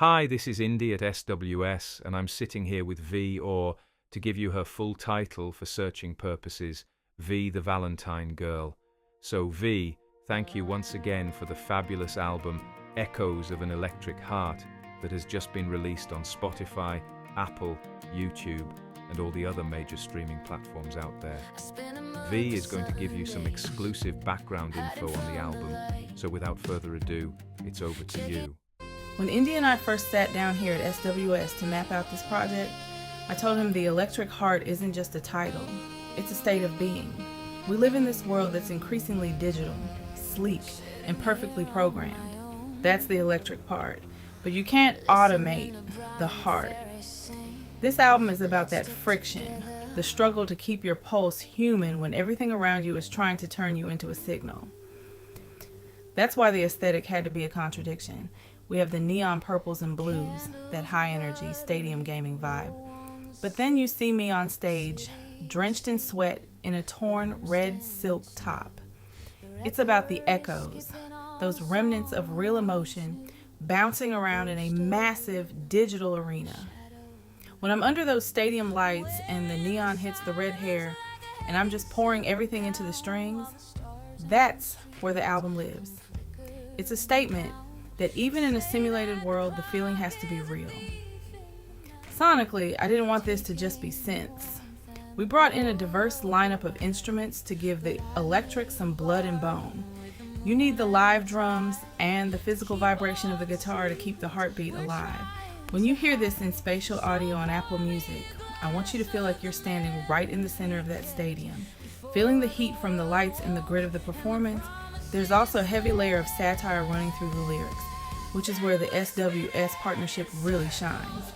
Hi, this is Indy at SWS, and I'm sitting here with V, or, to give you her full title for searching purposes, V the Valentine Girl. So V, thank you once again for the fabulous album Echoes of an Electric Heart that has just been released on Spotify, Apple, YouTube, and all the other major streaming platforms out there. V is going to give you some exclusive background info on the album, so without further ado, it's over to you. When Indy and I first sat down here at SWS to map out this project, I told him the electric heart isn't just a title, it's a state of being. We live in this world that's increasingly digital, sleek, and perfectly programmed. That's the electric part, but you can't automate the heart. This album is about that friction, the struggle to keep your pulse human when everything around you is trying to turn you into a signal. That's why the aesthetic had to be a contradiction. We have the neon purples and blues, that high-energy stadium gaming vibe. But then you see me on stage, drenched in sweat in a torn red silk top. It's about the echoes, those remnants of real emotion bouncing around in a massive digital arena. When I'm under those stadium lights and the neon hits the red hair and I'm just pouring everything into the strings, that's where the album lives. It's a statement that even in a simulated world, the feeling has to be real. Sonically, I didn't want this to just be synths. We brought in a diverse lineup of instruments to give the electric some blood and bone. You need the live drums and the physical vibration of the guitar to keep the heartbeat alive. When you hear this in spatial audio on Apple Music, I want you to feel like you're standing right in the center of that stadium, feeling the heat from the lights and the grit of the performance. There's also a heavy layer of satire running through the lyrics, which is where the SWS partnership really shines.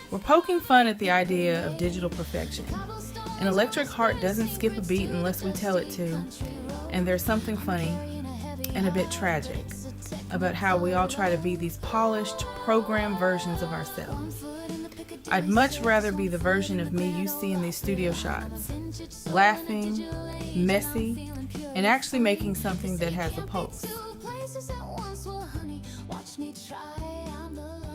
We're poking fun at the idea of digital perfection. An electric heart doesn't skip a beat unless we tell it to, and there's something funny and a bit tragic about how we all try to be these polished, programmed versions of ourselves. I'd much rather be the version of me you see in these studio shots, laughing, messy, and actually making something that has a pulse. Places at once, well, honey, watch me try. I'm the